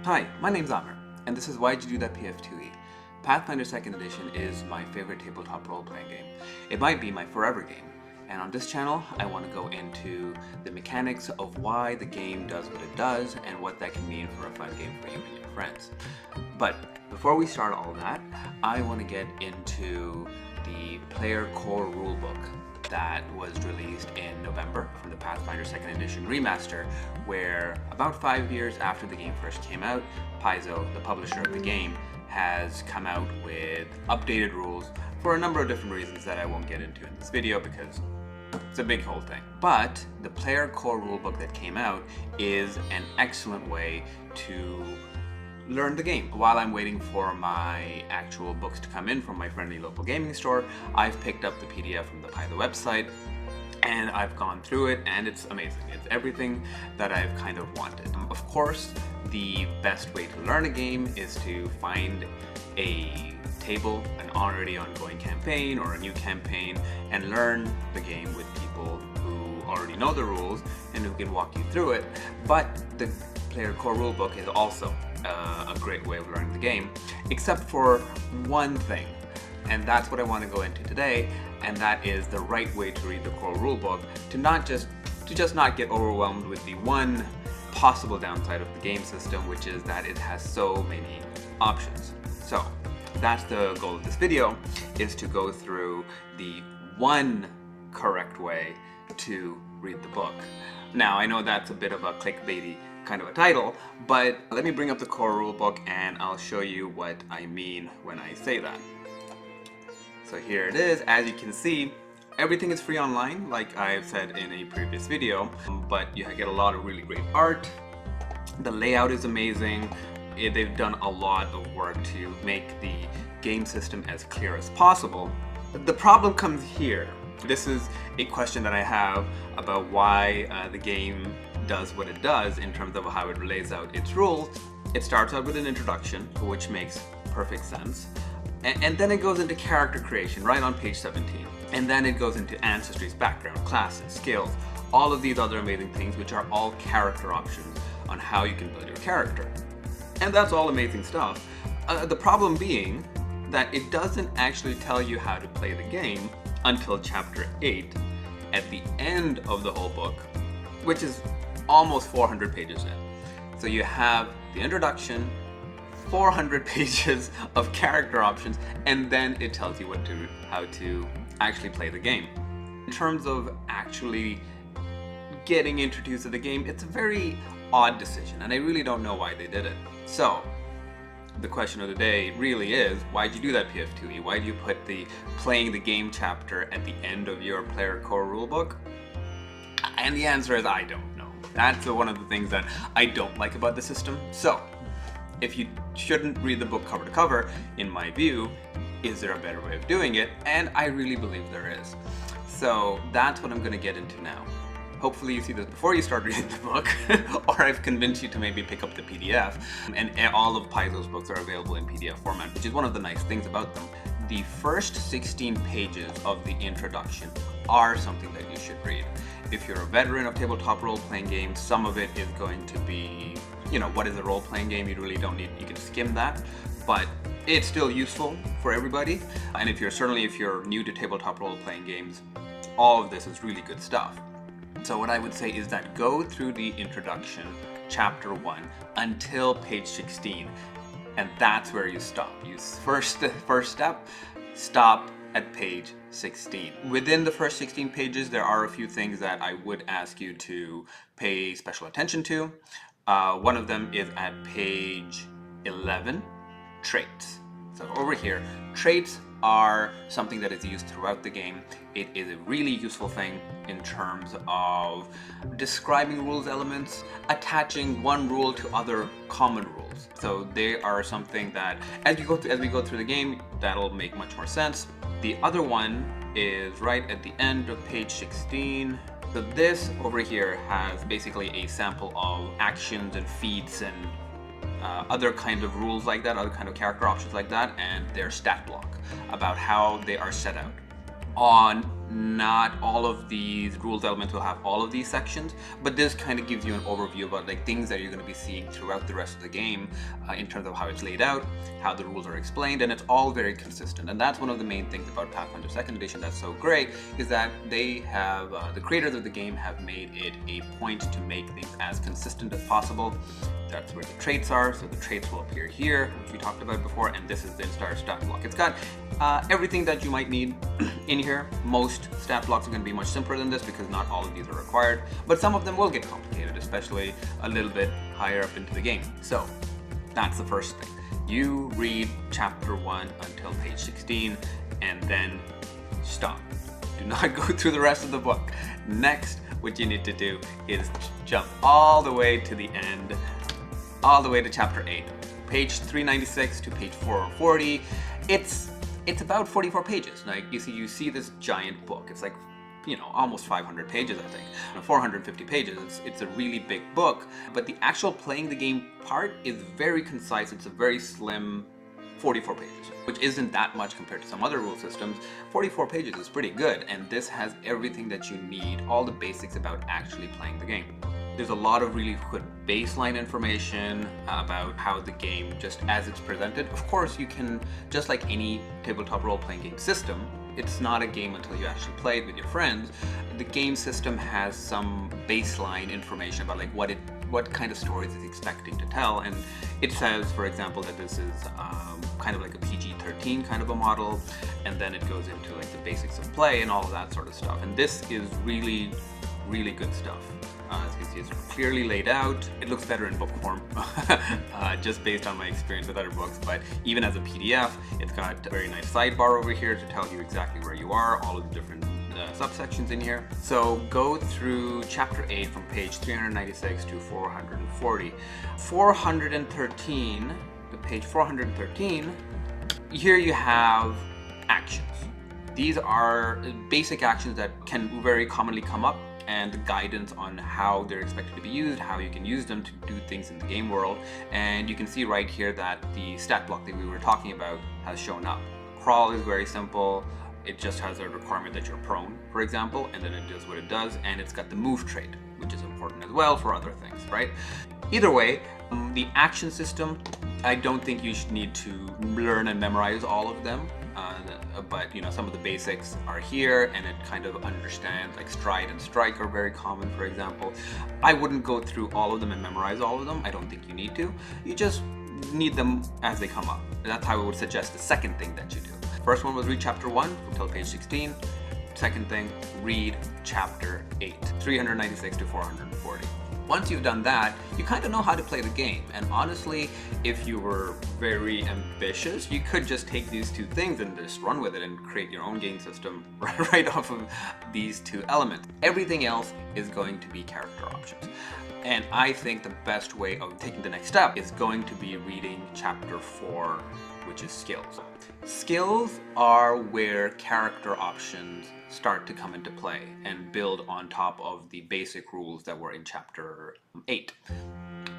Hi, my name's Amir, and this is Why'd You Do That PF2E. Pathfinder 2nd Edition is my favorite tabletop role-playing game. It might be my forever game, and on this channel I want to go into the mechanics of why the game does what it does and what that can mean for a fun game for you and your friends. But before we start all that, I want to get into the player core rulebook that was released in November from the Pathfinder 2nd Edition remaster, where about 5 years after the game first came out, Paizo, the publisher of the game, has come out with updated rules for a number of different reasons that I won't get into in this video because it's a big whole thing. But the player core rulebook that came out is an excellent way to learn the game. While I'm waiting for my actual books to come in from my friendly local gaming store, I've picked up the PDF from the Paizo website and I've gone through it, and it's amazing. It's everything that I've kind of wanted. Of course, the best way to learn a game is to find a table, an already ongoing campaign or a new campaign, and learn the game with people who already know the rules and who can walk you through it. But the player core rulebook is also a great way of learning the game, except for one thing, and that's what I want to go into today, and that is the right way to read the core rulebook to just not get overwhelmed with the one possible downside of the game system, which is that it has so many options. So that's the goal of this video, is to go through the one correct way to read the book. Now, I know that's a bit of a clickbaity kind of a title, but let me bring up the core rulebook and I'll show you what I mean when I say that. So here it is. As you can see, everything is free online, like I've said in a previous video, but you get a lot of really great art. The layout is amazing. They've done a lot of work to make the game system as clear as possible. The problem comes here. This is a question that I have about why the game does what it does in terms of how it lays out its rules. It starts out with an introduction, which makes perfect sense. And then it goes into character creation right on page 17. And then it goes into Ancestry's background, classes, skills, all of these other amazing things, which are all character options on how you can build your character. And that's all amazing stuff. The problem being that it doesn't actually tell you how to play the game until chapter 8 at the end of the whole book, which is almost 400 pages in. So you have the introduction, 400 pages of character options, and then it tells you how to actually play the game. In terms of actually getting introduced to the game, it's a very odd decision, and I really don't know why they did it. So the question of the day really is, why'd you do that, PF2E? Why do you put the playing the game chapter at the end of your player core rulebook? And the answer is, I don't know. That's one of the things that I don't like about the system. So if you shouldn't read the book cover to cover, in my view, is there a better way of doing it? And I really believe there is. So that's what I'm going to get into now. Hopefully you see this before you start reading the book, or I've convinced you to maybe pick up the PDF. And all of Paizo's books are available in PDF format, which is one of the nice things about them. The first 16 pages of the introduction are something that you should read. If you're a veteran of tabletop role-playing games, some of it is going to be, what is a role-playing game? You really don't need, you can skim that, but it's still useful for everybody. And if you're new to tabletop role-playing games, all of this is really good stuff. So what I would say is that go through the introduction, chapter 1, until page 16, and that's where you stop. First step, stop at page 16. Within the first 16 pages, there are a few things that I would ask you to pay special attention to. One of them is at page 11, traits. So over here, traits are something that is used throughout the game. It is a really useful thing in terms of describing rules elements, attaching one rule to other common rules. So they are something that, as we go through the game, that'll make much more sense. The other one is right at the end of page 16. So this over here has basically a sample of actions and feats and other kind of rules like that, other kind of character options like that, and their stat block about how they are set out. On not all of these rules elements will have all of these sections, but this kind of gives you an overview about like things that you're going to be seeing throughout the rest of the game in terms of how it's laid out, how the rules are explained, and it's all very consistent. And that's one of the main things about Pathfinder 2nd Edition that's so great, is that they have, the creators of the game have made it a point to make things as consistent as possible. That's where the traits are, so the traits will appear here, which we talked about before, and this is the entire stat block. It's got everything that you might need in here. Most stat blocks are going to be much simpler than this because not all of these are required, but some of them will get complicated, especially a little bit higher up into the game. So that's the first thing. You read chapter 1 until page 16 and then stop. Do not go through the rest of the book. Next, what you need to do is jump all the way to the end, all the way to chapter 8. Page 396 to page 440. It's about 44 pages. Like you see this giant book. It's like, you know, almost 500 pages, I think. 450 pages. It's a really big book, but the actual playing the game part is very concise. It's a very slim 44 pages, which isn't that much compared to some other rule systems. 44 pages is pretty good, and this has everything that you need, all the basics about actually playing the game. There's a lot of really good baseline information about how the game, just as it's presented. Of course, you can, just like any tabletop role-playing game system, it's not a game until you actually play it with your friends. The game system has some baseline information about like what kind of stories it's expecting to tell, and it says, for example, that this is kind of like a PG-13 kind of a model, and then it goes into like the basics of play and all of that sort of stuff. And this is really, really good stuff. As you can see, it's clearly laid out. It looks better in book form, just based on my experience with other books, but even as a PDF, it's got a very nice sidebar over here to tell you exactly where you are, all of the different subsections in here. So go through chapter 8 from page 396 to 440. 413, page 413, here you have actions. These are basic actions that can very commonly come up, and guidance on how they're expected to be used, how you can use them to do things in the game world. And you can see right here that the stat block that we were talking about has shown up. Crawl is very simple. It just has a requirement that you're prone, for example, and then it does what it does, and it's got the move trait, which is important as well for other things, right? Either way, the action system, I don't think you should need to learn and memorize all of them. But you know, some of the basics are here, and it kind of understands, like stride and strike are very common, for example. I wouldn't go through all of them and memorize all of them. I don't think you need to. You just need them as they come up. That's how I would suggest the second thing that you do. First one was read chapter 1 until page 16. Second thing, read chapter 8, 396 to 440. Once you've done that, you kind of know how to play the game. And honestly, if you were very ambitious, you could just take these two things and just run with it and create your own game system right off of these two elements. Everything else is going to be character options. And I think the best way of taking the next step is going to be reading chapter 4, which is skills. Skills are where character options start to come into play and build on top of the basic rules that were in chapter 8.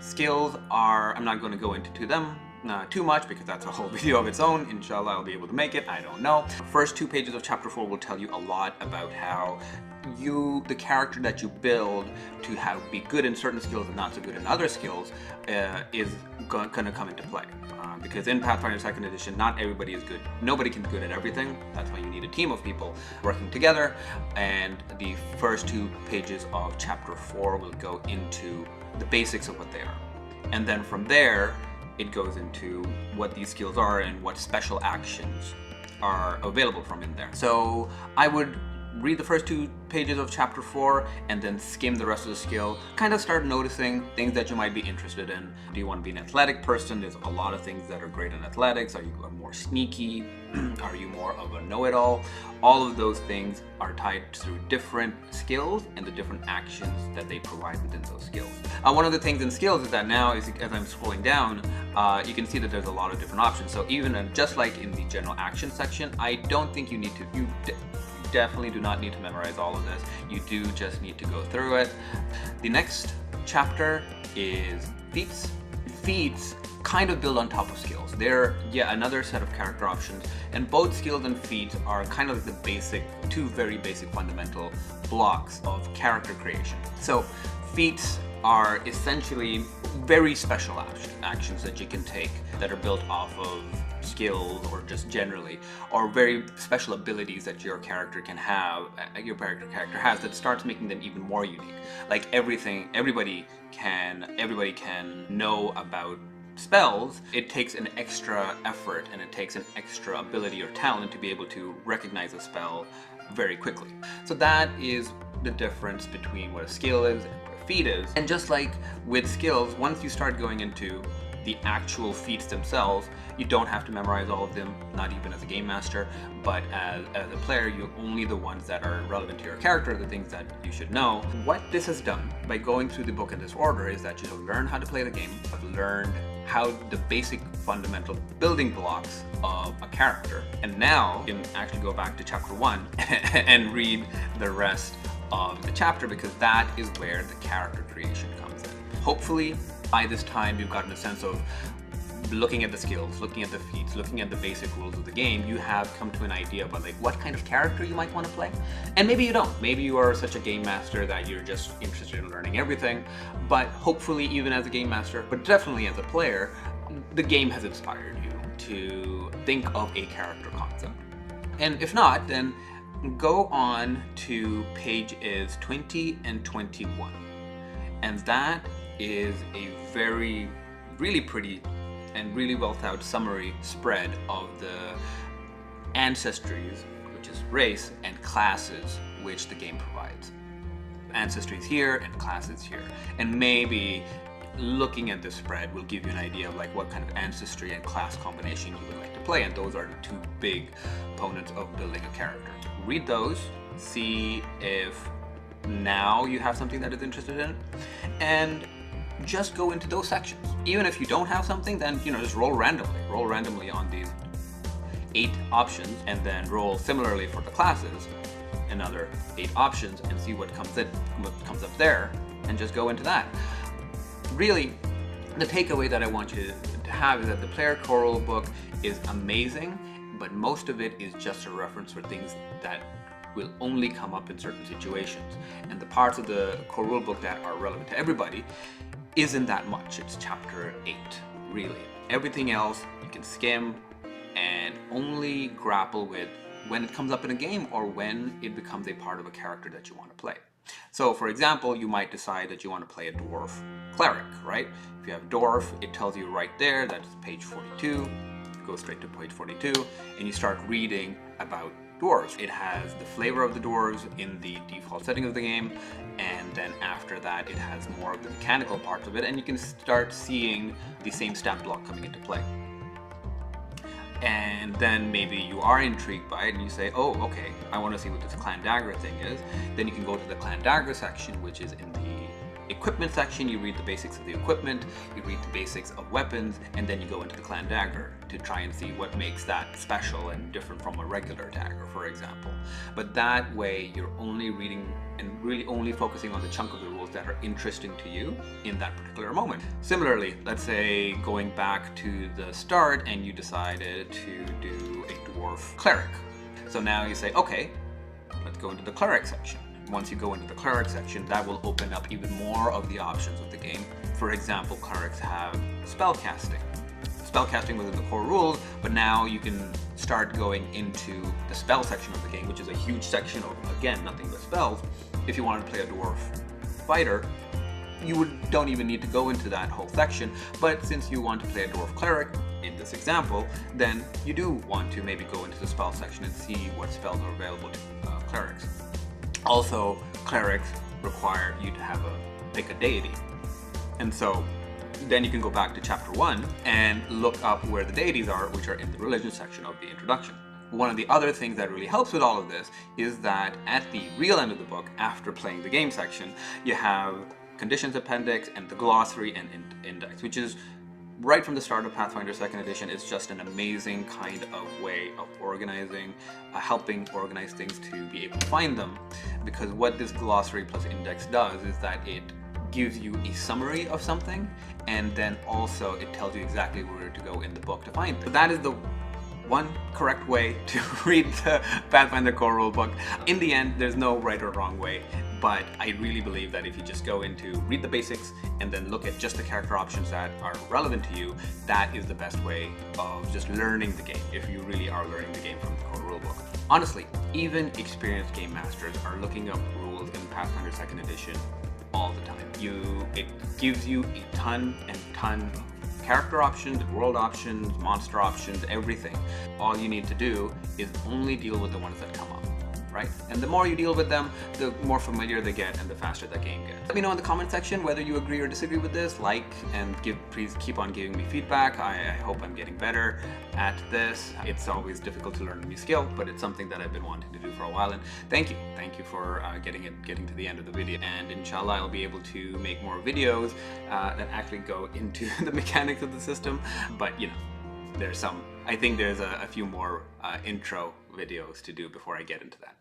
Skills are, I'm not going to go into them too much because that's a whole video of its own. Inshallah, I'll be able to make it. I don't know. First 2 pages of chapter 4 will tell you a lot about how the character that you build to be good in certain skills and not so good in other skills is going to come into play. Because in Pathfinder 2nd Edition, not everybody is good. Nobody can be good at everything. That's why you need a team of people working together. And the first 2 pages of chapter 4 will go into the basics of what they are. And then from there, it goes into what these skills are and what special actions are available from in there. So I would read the first 2 pages of chapter 4 and then skim the rest of the skill. Kind of start noticing things that you might be interested in. Do you want to be an athletic person? There's a lot of things that are great in athletics. Are you more sneaky? Are you more of a know-it-all? All of those things are tied through different skills and the different actions that they provide within those skills. One of the things in skills is that now, as I'm scrolling down, you can see that there's a lot of different options. So even just like in the general action section, I don't think you need to, you definitely do not need to memorize all of this. You do just need to go through it. The next chapter is Feats. Feats kind of build on top of skills. They're another set of character options, and both skills and feats are kind of like the basic, two very basic fundamental blocks of character creation. So feats are essentially very special actions that you can take that are built off of skills or just generally, or very special abilities that your character can have, character has, that starts making them even more unique. Like everybody can know about spells. It takes an extra effort and it takes an extra ability or talent to be able to recognize a spell very quickly. So that is the difference between what a skill is and what a feat is. And just like with skills, once you start going into the actual feats themselves, you don't have to memorize all of them, not even as a game master, but as a player, only the ones that are relevant to your character, the things that you should know. What this has done by going through the book in this order is that you have learned how to play the game, have learned how the basic fundamental building blocks of a character, and now you can actually go back to chapter 1 and read the rest of the chapter, because that is where the character creation comes in. Hopefully by this time you've gotten a sense of looking at the skills, looking at the feats, looking at the basic rules of the game. You have come to an idea about like what kind of character you might want to play. And maybe you don't. Maybe you are such a game master that you're just interested in learning everything. But hopefully, even as a game master, but definitely as a player, the game has inspired you to think of a character concept. And if not, then go on to pages 20 and 21. And that is a really pretty and really well thought summary spread of the ancestries, which is race, and classes, which the game provides. Ancestry is here and classes here. And maybe looking at this spread will give you an idea of like what kind of ancestry and class combination you would like to play, and those are the two big components of building a character. Read those, see if now you have something that is interested in, and just go into those sections. Even if you don't have something, then just roll randomly on these 8 options, and then roll similarly for the classes, another 8 options, and see what comes up there, and just go into that. Really, the takeaway that I want you to have is that the player core rule book is amazing, but most of it is just a reference for things that will only come up in certain situations. And the parts of the core rule book that are relevant to everybody isn't that much. It's chapter 8, really. Everything else you can skim and only grapple with when it comes up in a game or when it becomes a part of a character that you want to play. So for example, you might decide that you want to play a dwarf cleric, right? If you have dwarf, it tells you right there, that's page 42, go straight to page 42, and you start reading about dwarves. It has the flavor of the dwarves in the default setting of the game, and then after that it has more of the mechanical parts of it, and you can start seeing the same stat block coming into play. And then maybe you are intrigued by it and you say, oh, okay, I want to see what this clan dagger thing is. Then you can go to the clan dagger section, which is in the equipment section. You read the basics of the equipment, you read the basics of weapons, and then you go into the clan dagger to try and see what makes that special and different from a regular dagger, for example. But that way you're only reading and really only focusing on the chunk of the rules that are interesting to you in that particular moment. Similarly, let's say going back to the start and you decided to do a dwarf cleric. So now you say, okay, let's go into the cleric section. Once you go into the cleric section, that will open up even more of the options of the game. For example, clerics have spellcasting. Spellcasting within the core rules, but now you can start going into the spell section of the game, which is a huge section of, again, nothing but spells. If you wanted to play a dwarf fighter, you don't even need to go into that whole section, but since you want to play a dwarf cleric in this example, then you do want to maybe go into the spell section and see what spells are available to clerics. Also, clerics require you to pick a deity. And so then you can go back to chapter 1 and look up where the deities are, which are in the religion section of the introduction. One of the other things that really helps with all of this is that at the real end of the book, after playing the game section, you have conditions appendix and the glossary and index, which is right from the start of Pathfinder 2nd edition. It's just an amazing kind of way of organizing, helping organize things to be able to find them. Because what this glossary plus index does is that it gives you a summary of something, and then also it tells you exactly where to go in the book to find it. So that is the one correct way to read the Pathfinder core rulebook. In the end, there's no right or wrong way, but I really believe that if you just go into read the basics and then look at just the character options that are relevant to you, that is the best way of just learning the game, if you really are learning the game from the core rulebook. Honestly, even experienced game masters are looking up rules in Pathfinder 2nd edition all the time. It gives you a ton and ton of character options, world options, monster options, everything. All you need to do is only deal with the ones that come up, right? And the more you deal with them, the more familiar they get and the faster the game gets. Let me know in the comment section whether you agree or disagree with this. Like and please keep on giving me feedback. I hope I'm getting better at this. It's always difficult to learn a new skill, but it's something that I've been wanting to do for a while. And thank you for getting to the end of the video. And inshallah, I'll be able to make more videos that actually go into the mechanics of the system. But you know, I think there's a few more intro videos to do before I get into that.